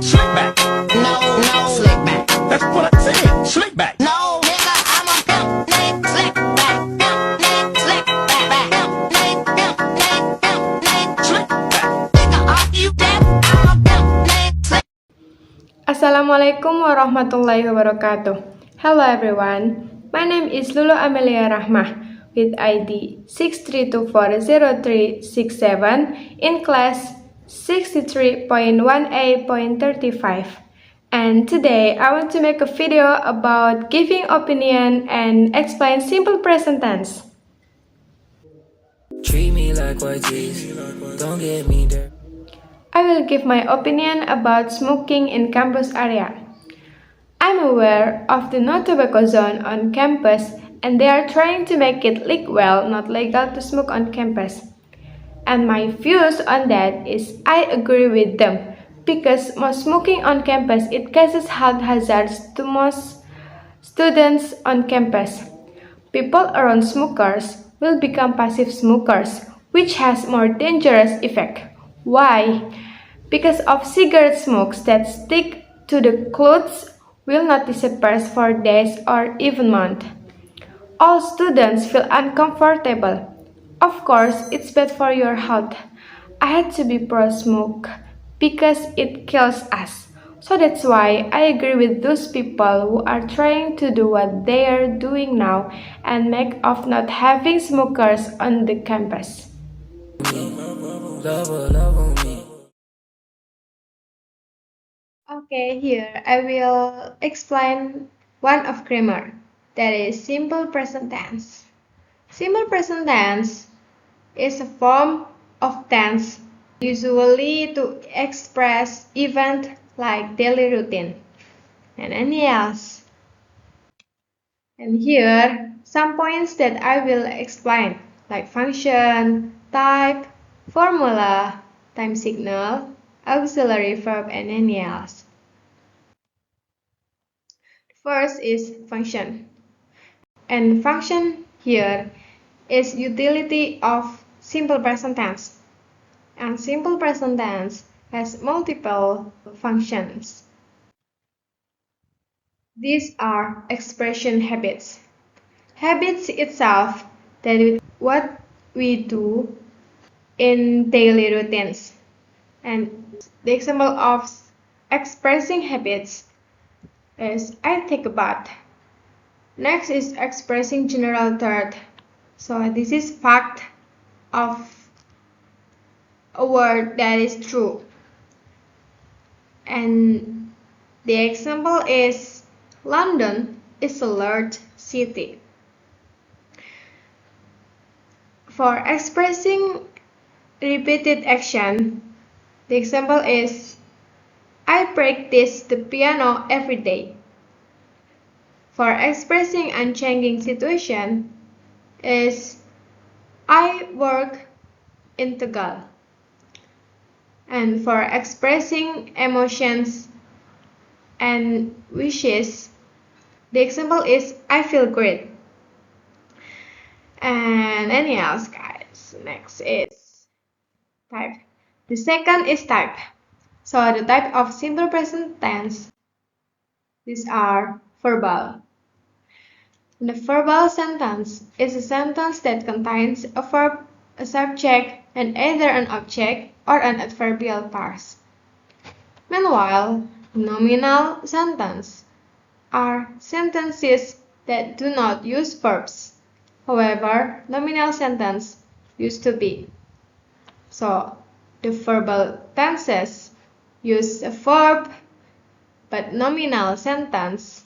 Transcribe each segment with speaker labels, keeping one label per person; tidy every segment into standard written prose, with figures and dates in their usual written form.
Speaker 1: Slick back.
Speaker 2: No, slick back.
Speaker 1: That's what I said. Slick back.
Speaker 2: No, nigga, I'm a pimp, named slick back. Pimp, named slick back. Pimp, named
Speaker 1: Slick back.
Speaker 2: nigga, are you deaf? I'm a pimp, named slick.
Speaker 3: Assalamualaikum warahmatullahi wabarakatuh. Hello everyone, my name is Lulu Amelia Rahmah with ID 63240367 in class 63.1A.35. And today I want to make a video about giving opinion and explain simple present tense.
Speaker 4: Treat me like white teeth, don't get me dirty.
Speaker 3: I will give my opinion about smoking in campus area. I'm aware of the no tobacco zone on campus and they are trying to make it not legal to smoke on campus. And my views on that is I agree with them because most smoking on campus it causes health hazards to most students on campus. People around smokers will become passive smokers, which has more dangerous effect. Why? Because of cigarette smokes that stick to the clothes will not disappear for days or even months. All students feel uncomfortable. Of course, it's bad for your health. I had to be pro-smoke because it kills us. So that's why I agree with those people who are trying to do what they are doing now and make of not having smokers on the campus.
Speaker 4: Love on me.
Speaker 3: Okay, here I will explain one of grammar, that is simple present tense. Simple present tense is a form of tense usually to express event like daily routine and any else. And here some points that I will explain like function, type, formula, time signal, auxiliary verb and any else. First is function. And function here is utility of simple present tense. And simple present tense has multiple functions. These are expression habits. Habits itself that is what we do in daily routines. And the example of expressing habits is I take a bath. Next is expressing general thought. So this is fact of a word that is true. And the example is London is a large city. For expressing repeated action, the example is I practice the piano every day. For expressing unchanging situation is I work in Tegal. And for expressing emotions and wishes, the example is I feel great. And any else, guys. Next is type. The second is type. So the type of simple present tense, these are verbal. The verbal sentence is a sentence that contains a verb, a subject, and either an object or an adverbial phrase. Meanwhile, nominal sentences are sentences that do not use verbs. However, nominal sentence used to be. So, the verbal tenses use a verb, but nominal sentence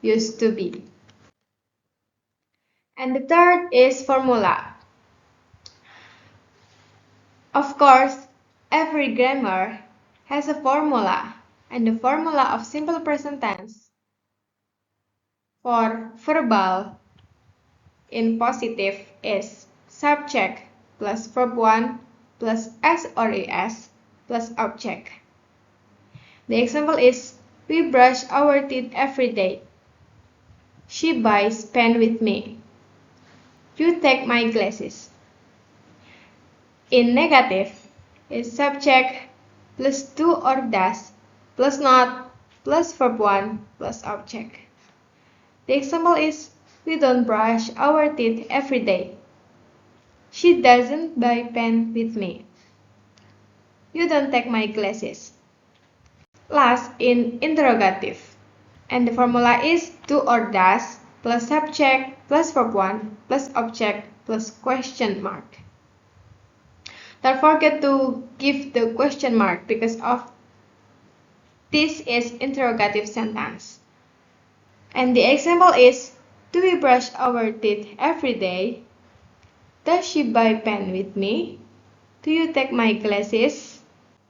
Speaker 3: used to be. And the third is formula. Of course, every grammar has a formula, and the formula of simple present tense for verbal in positive is subject plus verb 1 plus s or es plus object. The example is we brush our teeth every day. She buys pen with me. You take my glasses. In negative is subject plus do or does plus not plus verb 1 plus object. The example is, we don't brush our teeth every day. She doesn't buy pen with me. You don't take my glasses. Last in interrogative. And the formula is do or does plus subject plus verb 1 plus object plus question mark. Don't forget to give the question mark because of this is interrogative sentence. And the example is, do we brush our teeth every day? Does she buy pen with me? Do you take my glasses?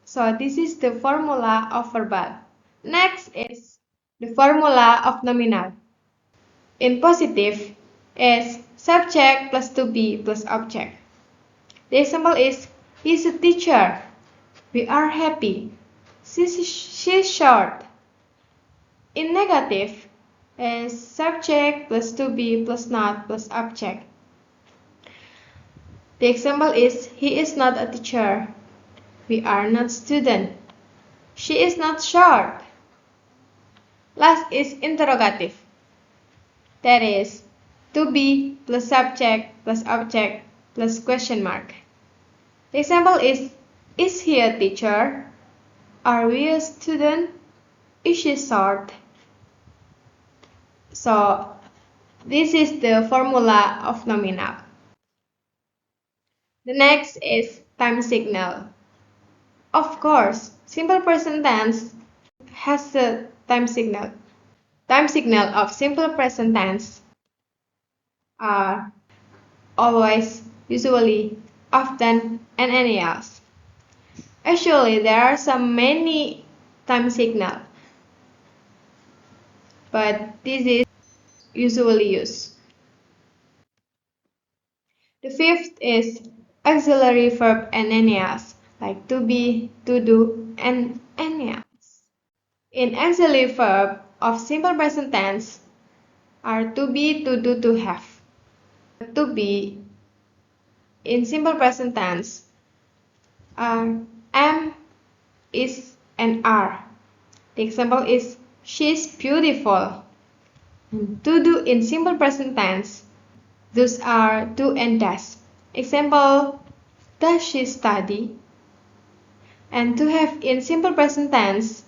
Speaker 3: So this is the formula of verbal. Next is the formula of nominal. In positive is subject plus to be plus object. The example is, he's a teacher. We are happy. She's short. In negative is subject plus to be plus not plus object. The example is, he is not a teacher. We are not student. She is not short. Last is interrogative. That is to be plus subject plus object plus question mark. The example is he a teacher? Are we a student? Is she short? So this is the formula of nominal. The next is time signal. Of course, simple present tense has a time signal. Time signal of simple present tense are always, usually, often, and any else. Actually, there are some many time signal, but this is usually used. The fifth is auxiliary verb and any else, like to be, to do, and any else. In auxiliary verb of simple present tense are to be, to do, to have. To be in simple present tense are am, is, and are. The example is, she's beautiful. And to do in simple present tense, those are do and does. Example, does she study? And to have in simple present tense,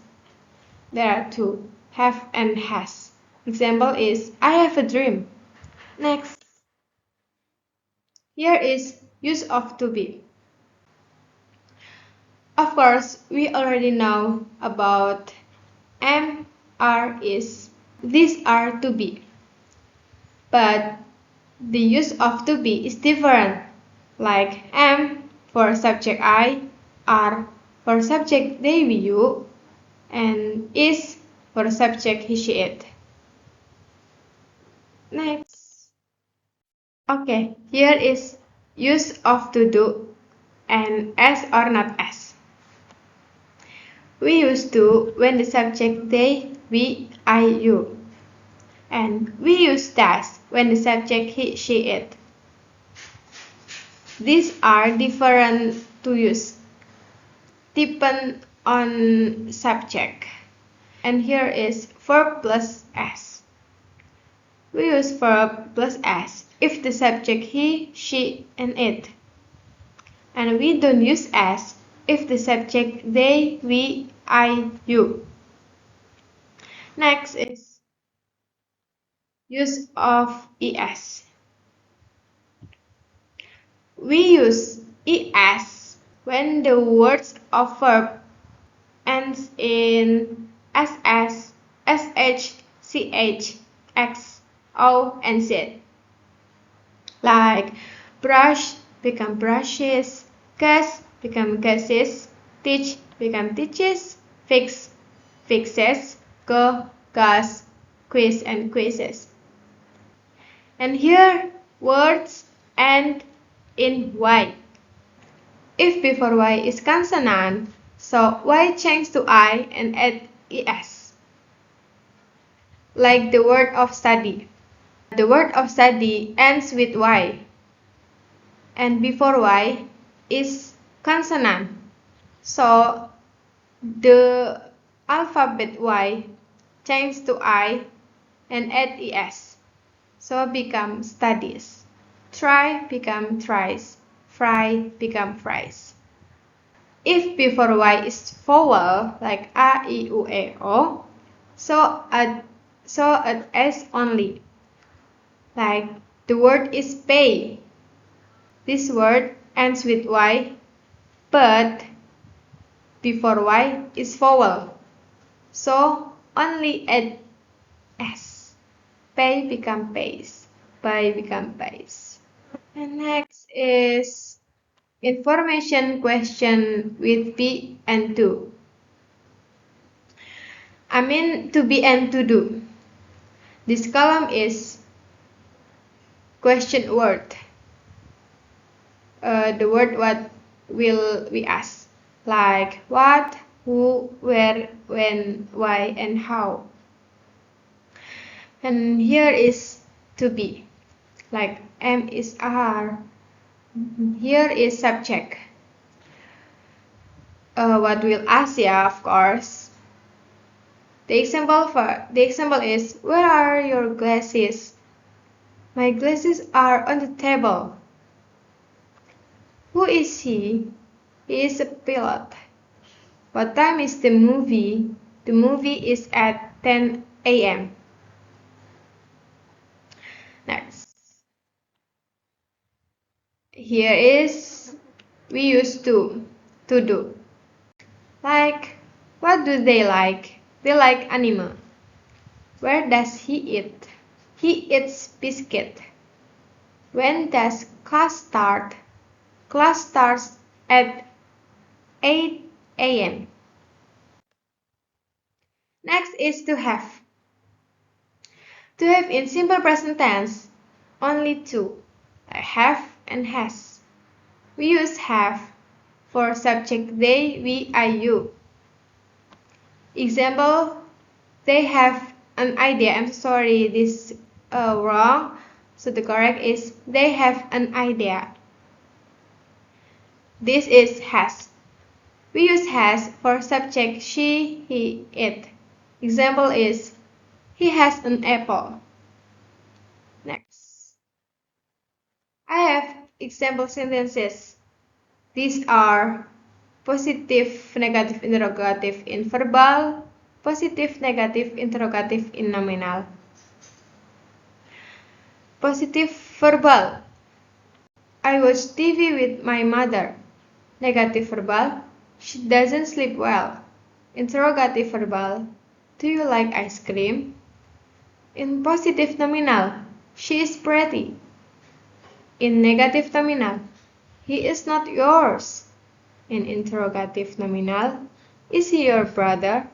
Speaker 3: there are two, have and has. Example is, I have a dream. Next. Here is use of to be. Of course, we already know about am, are, is. These are to be. But the use of to be is different. Like am for subject I, are for subject they, we, you, and is for subject he, she, it. Next. Okay, here is use of to do and as or not as. We use to when the subject they, we, I, you. And we use does when the subject he, she, it. These are different to use. Depend on subject. And here is verb plus s. We use verb plus s if the subject he, she, and it. And we don't use s if the subject they, we, I, you. Next is use of es. We use es when the words of verb ends in ss, sh, ch, x, o, and z. Like brush become brushes, gas become gases, teach become teaches, fix fixes, go goes, quiz and quizzes. And here words end in y. If before y is consonant, so y change to I and add es. Like the word of study. The word of study ends with y, and before y is consonant. So the alphabet Y, change to I, and add ES. So become studies. Try become tries. Fry become fries. If before Y is vowel like A, I, U, E, O, so add S only. Like the word is pay. This word ends with Y, but before Y is vowel. So only add S. Pay become pays. Buy become pays. And next is information question with be and to. I mean to be and to do. This column is question word. The word what will we ask, like what, who, where, when, why, and how. And here is to be, like am is are. Here is subject. What we'll ask, yeah, of course. The example is, where are your glasses? My glasses are on the table. Who is he? He is a pilot. What time is the movie? The movie is at 10 a.m. Next. Here is we use to do. Like, what do they like? They like anime. Where does he eat? He eats biscuit. When does class start? Class starts at 8 a.m. Next is to have. To have in simple present tense, only two, like have and has. We use have for subject they, we, I, you. Example, they have an idea. I'm sorry, this wrong. So the correct is they have an idea. This is has. We use has for subject she, he, it. Example is he has an apple. Next. I have example sentences. These are positive, negative, interrogative in verbal, positive, negative, interrogative in nominal. Positive verbal. I watch TV with my mother. Negative verbal. She doesn't sleep well. Interrogative verbal. Do you like ice cream? In positive nominal, she is pretty. In negative nominal, he is not yours. In interrogative nominal, is he your brother?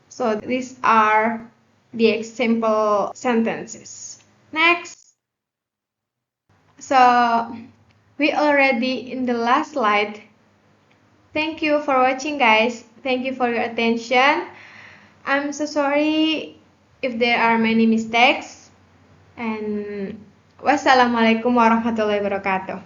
Speaker 3: So these are the example sentences. Next. So we already in the last slide. Thank you for watching, guys. Thank you for your attention. I'm so sorry if there are many mistakes. And wassalamualaikum warahmatullahi wabarakatuh.